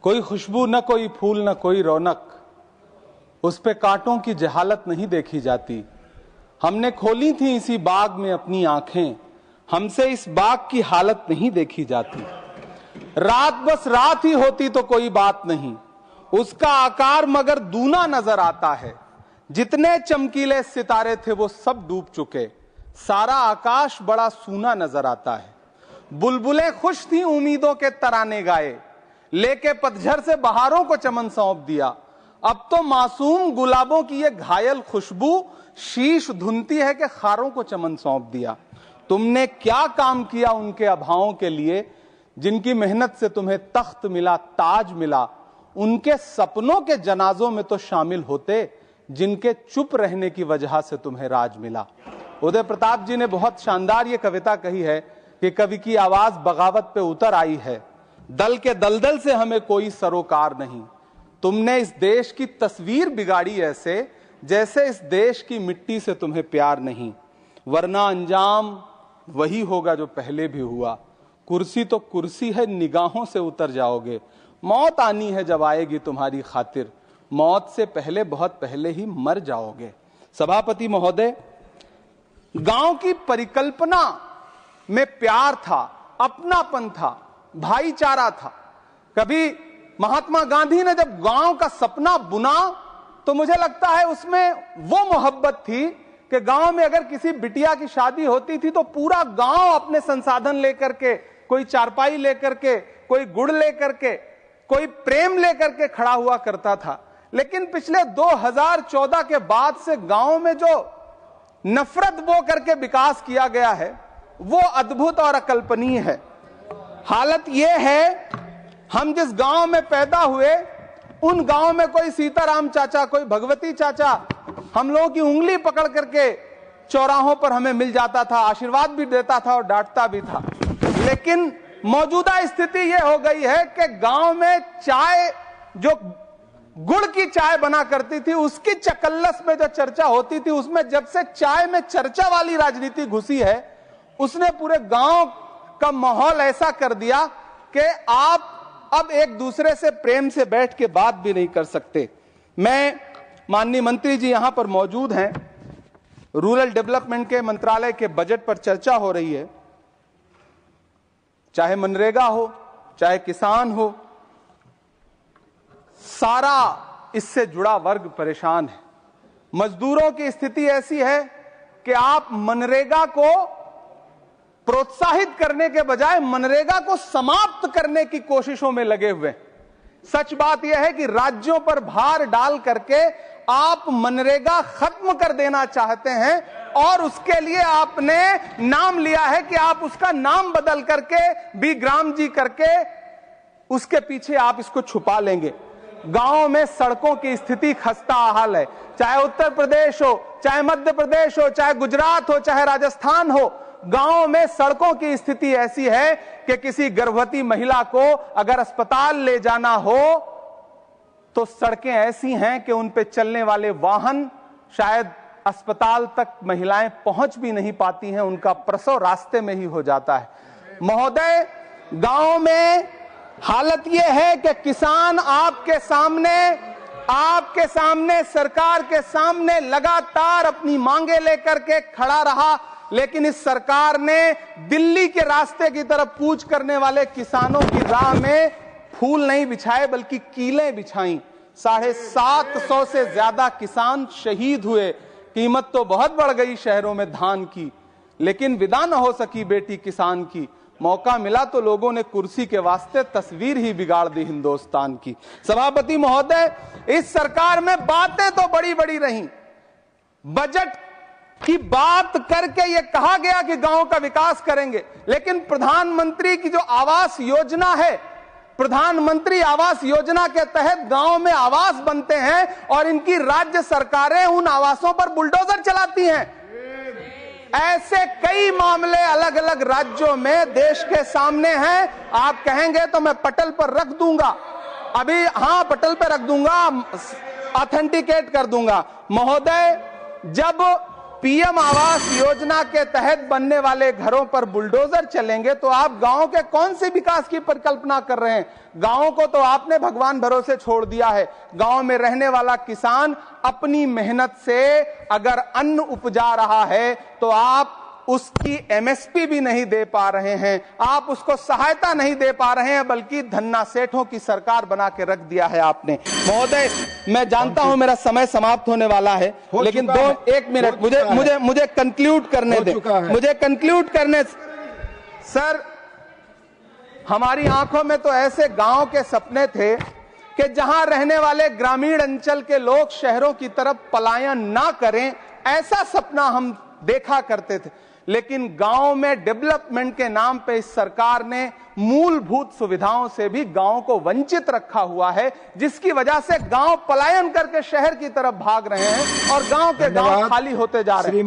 कोई खुशबू न कोई फूल न कोई रौनक, उस पे कांटों की जहालत नहीं देखी जाती। हमने खोली थी इसी बाग में अपनी आंखें, हमसे इस बाग की हालत नहीं देखी जाती। रात बस रात ही होती तो कोई बात नहीं, उसका आकार मगर दूना नजर आता है। जितने चमकीले सितारे थे वो सब डूब चुके, सारा आकाश बड़ा सूना नजर आता है। बुलबुलें खुश थी उम्मीदों के तराने गाए, लेके पतझड़ से बहारों को चमन सौंप दिया। अब तो मासूम गुलाबों की ये घायल खुशबू शीश धुनती है कि खारों को चमन सौंप दिया। तुमने क्या काम किया उनके अभावों के लिए, जिनकी मेहनत से तुम्हें तख्त मिला, ताज मिला। उनके सपनों के जनाजों में तो शामिल होते, जिनके चुप रहने की वजह से तुम्हें राज मिला। उदय प्रताप जी ने बहुत शानदार ये कविता कही है कि कवि की आवाज बगावत पे उतर आई है, दल के दलदल से हमें कोई सरोकार नहीं। तुमने इस देश की तस्वीर बिगाड़ी ऐसे, जैसे इस देश की मिट्टी से तुम्हें प्यार नहीं। वरना अंजाम वही होगा जो पहले भी हुआ। कुर्सी तो कुर्सी है, निगाहों से उतर जाओगे। मौत आनी है जब आएगी तुम्हारी खातिर, मौत से पहले बहुत पहले ही मर जाओगे। सभापति महोदय, गांव की परिकल्पना में प्यार था, अपनापन था, भाईचारा था। कभी महात्मा गांधी ने जब गांव का सपना बुना तो मुझे लगता है उसमें वो मोहब्बत थी कि गांव में अगर किसी बिटिया की शादी होती थी तो पूरा गांव अपने संसाधन लेकर के, कोई चारपाई लेकर के, कोई गुड़ लेकर के, कोई प्रेम लेकर के खड़ा हुआ करता था। लेकिन पिछले 2014 के बाद से गांव में जो नफरत बो करके विकास किया गया है वो अद्भुत और अकल्पनीय है। हालत यह है, हम जिस गांव में पैदा हुए उन गांव में कोई सीताराम चाचा, कोई भगवती चाचा हम लोगों की उंगली पकड़ करके चौराहों पर हमें मिल जाता था, आशीर्वाद भी देता था और डांटता भी था। लेकिन मौजूदा स्थिति यह हो गई है कि गांव में चाय, जो गुड़ की चाय बना करती थी, उसकी चकल्लस में जो चर्चा होती थी, उसमें जब से चाय में चर्चा वाली राजनीति घुसी है, उसने पूरे गांव का माहौल ऐसा कर दिया कि आप अब एक दूसरे से प्रेम से बैठ के बात भी नहीं कर सकते। मैं, माननीय मंत्री जी यहां पर मौजूद हैं, रूरल डेवलपमेंट के मंत्रालय के बजट पर चर्चा हो रही है। चाहे मनरेगा हो, चाहे किसान हो, सारा इससे जुड़ा वर्ग परेशान है। मजदूरों की स्थिति ऐसी है कि आप मनरेगा को प्रोत्साहित करने के बजाय मनरेगा को समाप्त करने की कोशिशों में लगे हुए। सच बात यह है कि राज्यों पर भार डाल करके आप मनरेगा खत्म कर देना चाहते हैं और उसके लिए आपने नाम लिया है कि आप उसका नाम बदल करके बीग्राम जी करके उसके पीछे आप इसको छुपा लेंगे। गांव में सड़कों की स्थिति खस्ता हाल है, चाहे उत्तर प्रदेश हो, चाहे मध्य प्रदेश हो, चाहे गुजरात हो, चाहे राजस्थान हो। गांव में सड़कों की स्थिति ऐसी है कि किसी गर्भवती महिला को अगर अस्पताल ले जाना हो तो सड़कें ऐसी हैं कि उन पे चलने वाले वाहन शायद अस्पताल तक महिलाएं पहुंच भी नहीं पाती हैं, उनका प्रसव रास्ते में ही हो जाता है। महोदय, गांव में हालत यह है कि किसान आपके सामने सरकार के सामने लगातार अपनी मांगे लेकर के खड़ा रहा, लेकिन इस सरकार ने दिल्ली के रास्ते की तरफ कूच करने वाले किसानों की राह में फूल नहीं बिछाए बल्कि कीलें बिछाई। 750 से ज्यादा किसान शहीद हुए। कीमत तो बहुत बढ़ गई शहरों में धान की, लेकिन विदा न हो सकी बेटी किसान की। मौका मिला तो लोगों ने कुर्सी के वास्ते तस्वीर ही बिगाड़ दी हिंदुस्तान की। सभापति महोदय, इस सरकार में बातें तो बड़ी बड़ी रहीं। बजट की बात करके यह कहा गया कि गांव का विकास करेंगे, लेकिन प्रधानमंत्री की जो आवास योजना है, प्रधानमंत्री आवास योजना के तहत गांव में आवास बनते हैं और इनकी राज्य सरकारें उन आवासों पर बुलडोजर चलाती हैं। ऐसे कई मामले अलग अलग राज्यों में देश के सामने हैं। आप कहेंगे तो मैं पटल पर रख दूंगा, अभी हां पटल पर रख दूंगा, ऑथेंटिकेट कर दूंगा। महोदय, जब पीएम आवास योजना के तहत बनने वाले घरों पर बुलडोजर चलेंगे तो आप गांव के कौन से विकास की परिकल्पना कर रहे हैं? गांव को तो आपने भगवान भरोसे छोड़ दिया है। गांव में रहने वाला किसान अपनी मेहनत से अगर अन्न उपजा रहा है तो आप उसकी एमएसपी भी नहीं दे पा रहे हैं, आप उसको सहायता नहीं दे पा रहे हैं, बल्कि धन्ना सेठों की सरकार बना के रख दिया है आपने। महोदय, मैं जानता हूं मेरा समय समाप्त होने वाला है, लेकिन एक मिनट मुझे कंक्लूड करने दें, मुझे कंक्लूड करने। सर, हमारी आंखों में तो ऐसे गांव के सपने थे कि जहां रहने वाले ग्रामीण अंचल के लोग शहरों की तरफ पलायन ना करें, ऐसा सपना हम देखा करते थे। लेकिन गांव में डेवलपमेंट के नाम पे इस सरकार ने मूलभूत सुविधाओं से भी गांव को वंचित रखा हुआ है, जिसकी वजह से गांव पलायन करके शहर की तरफ भाग रहे हैं और गांव के गांव खाली होते जा रहे हैं।